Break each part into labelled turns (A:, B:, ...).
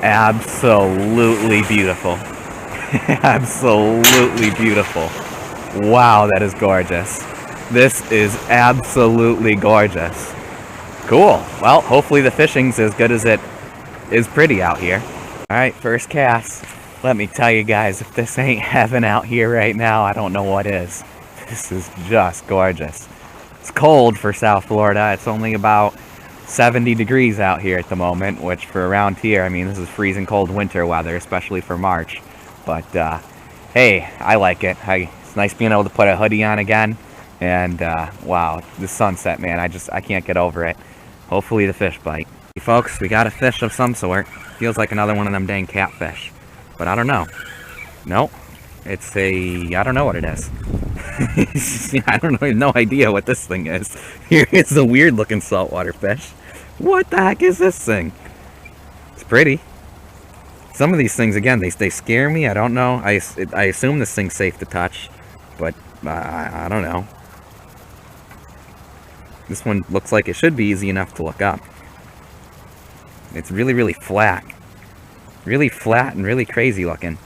A: Absolutely beautiful. Absolutely beautiful. Wow, that is gorgeous. This is absolutely gorgeous. Cool. Well, hopefully the fishing's as good as it is pretty out here. Alright, first cast. Let me tell you guys, if this ain't heaven out here right now, I don't know what is. This is just gorgeous. It's cold for South Florida. It's only about 70 degrees out here at the moment, which for around here, I mean, this is freezing cold winter weather, especially for March. But, hey, I like it. It's nice being able to put a hoodie on again. And, wow, the sunset, man, I can't get over it. Hopefully the fish bite. Hey, folks, we got a fish of some sort. Feels like another one of them dang catfish. But I don't know. Nope. It's I don't know what it is. I don't know, no idea what this thing is. Here is a weird looking saltwater fish. What the heck is this thing? It's pretty. Some of these things, again, they scare me. I don't know. I assume this thing's safe to touch, but I don't know. This one looks like it should be easy enough to look up. It's really, really flat. Really flat and really crazy looking.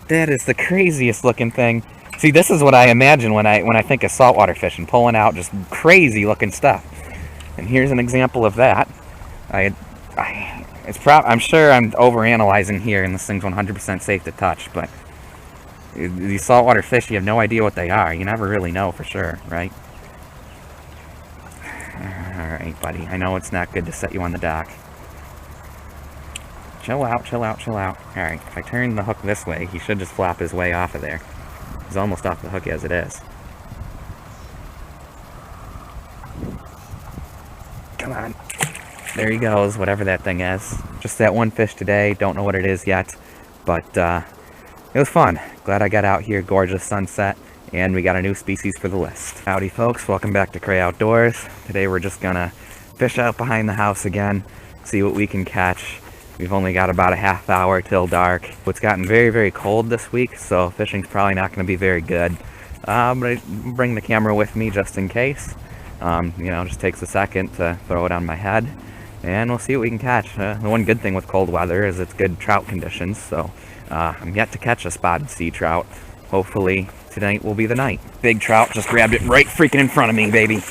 A: That is the craziest looking thing. See, this is what I imagine when I think of saltwater fishing, pulling out just crazy looking stuff. And here's an example of that. I'm sure I'm overanalyzing here, and this thing's 100% safe to touch, but these saltwater fish, you have no idea what they are. You never really know for sure, right? Alright, buddy. I know it's not good to set you on the dock. Chill out, chill out, chill out. Alright, if I turn the hook this way, he should just flop his way off of there. He's almost off the hook as it is. Come on. There he goes, whatever that thing is. Just that one fish today. Don't know what it is yet. But, it was fun. Glad I got out here. Gorgeous sunset. And we got a new species for the list. Howdy, folks. Welcome back to Cray Outdoors. Today we're just gonna fish out behind the house again. See what we can catch. We've only got about a half hour till dark. It's gotten very, very cold this week, so fishing's probably not going to be very good. But I bring the camera with me just in case. You know, just takes a second to throw it on my head, and we'll see what we can catch. The one good thing with cold weather is it's good trout conditions, so I'm yet to catch a spotted sea trout. Hopefully tonight will be the night. Big trout just grabbed it right freaking in front of me, baby.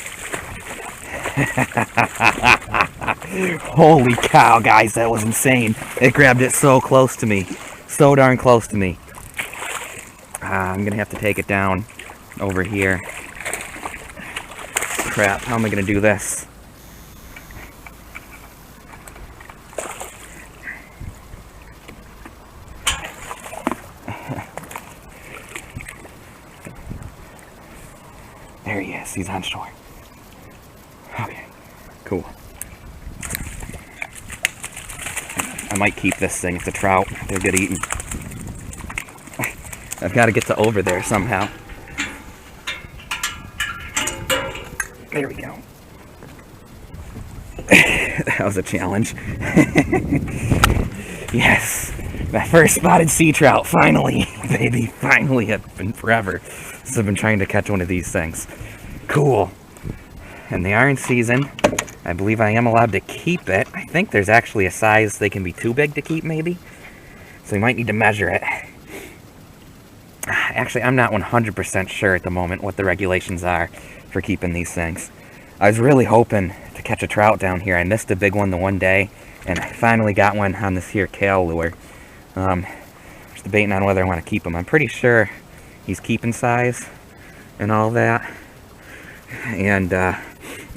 A: Holy cow, guys, that was insane. It grabbed it so close to me. So darn close to me. I'm gonna have to take it down over here. Crap, how am I gonna do this? There he is, he's on shore. Okay, cool. I might keep this thing. It's a trout. They're good eating. I've got to get to over there somehow. There we go. That was a challenge. Yes, my first spotted sea trout. Finally, baby. Finally, it's been forever since I've been trying to catch one of these things. Cool. And they are in season. I believe I am allowed to keep it. I think there's actually a size they can be too big to keep, maybe. So we might need to measure it. Actually, I'm not 100% sure at the moment what the regulations are for keeping these things. I was really hoping to catch a trout down here. I missed a big one the one day, and I finally got one on this here C.A.L lure. Just debating on whether I want to keep him. I'm pretty sure he's keeping size and all that. And,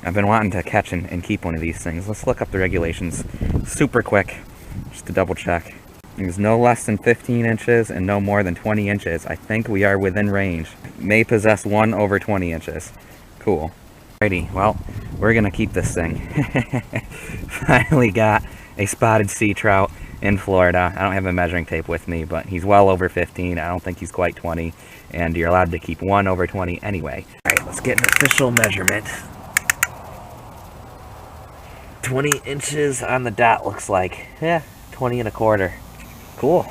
A: I've been wanting to catch and keep one of these things. Let's look up the regulations super quick, just to double check. There's no less than 15 inches and no more than 20 inches. I think we are within range. May possess 1 over 20 inches. Cool. Alrighty, well, we're gonna keep this thing. Finally got a spotted sea trout in Florida. I don't have a measuring tape with me, but he's well over 15. I don't think he's quite 20. And you're allowed to keep 1 over 20 anyway. Alright, let's get an official measurement. 20 inches on the dot, looks like. Yeah, 20 1/4. Cool.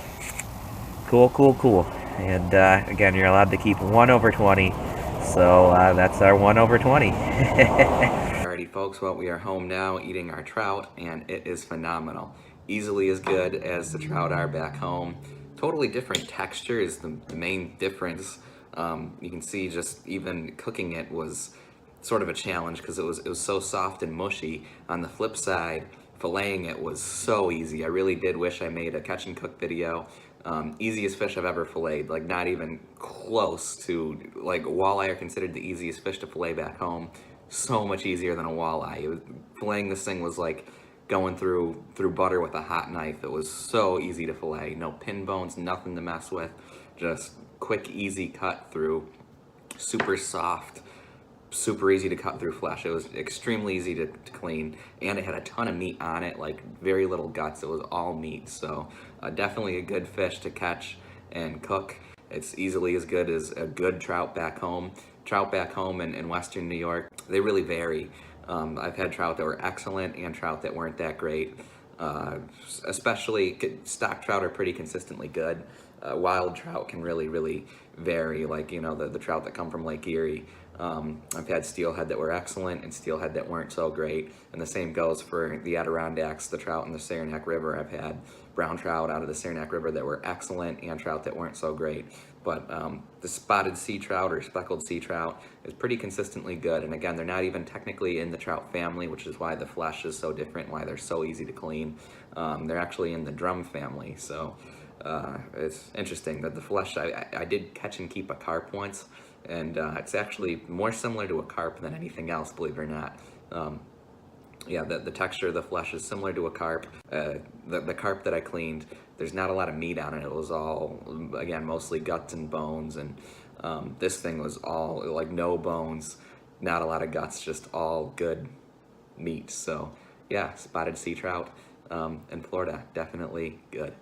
A: Cool, cool, cool. And again, you're allowed to keep 1 over 20. So that's our 1 over 20. Alrighty, Alrighty folks, well, we are home now eating our trout, and it is phenomenal. Easily as good as the trout are back home. Totally different texture is the main difference. You can see just even cooking it was sort of a challenge because it was so soft and mushy. On the flip side, filleting it was so easy. I really did wish I made a catch and cook video. Easiest fish I've ever filleted, like not even close to, like walleye are considered the easiest fish to fillet back home. So much easier than a walleye. Filleting this thing was like going through butter with a hot knife. It was so easy to fillet. No pin bones, nothing to mess with. Just quick, easy cut through. Super soft, super easy to cut through flesh. It was extremely easy to clean, and it had a ton of meat on it, like very little guts. It was all meat, so definitely a good fish to catch and cook. It's easily as good as a good trout back home. Trout back home in Western New York, they really vary. I've had trout that were excellent and trout that weren't that great. Especially stock trout are pretty consistently good. Wild trout can really vary, like, you know, the trout that come from Lake Erie. I've had steelhead that were excellent and steelhead that weren't so great, and the same goes for the Adirondacks, the trout in the Saranac River. I've had brown trout out of the Saranac River that were excellent and trout that weren't so great. But the spotted sea trout or speckled sea trout is pretty consistently good, and again, they're not even technically in the trout family, which is why the flesh is so different, why they're so easy to clean. They're actually in the drum family, so it's interesting that the flesh, I did catch and keep a carp once, and it's actually more similar to a carp than anything else, believe it or not. Yeah, the texture of the flesh is similar to a carp. The carp that I cleaned, there's not a lot of meat on it. It was all, again, mostly guts and bones, and this thing was all, like, no bones, not a lot of guts, just all good meat. So yeah, spotted sea trout in Florida, definitely good.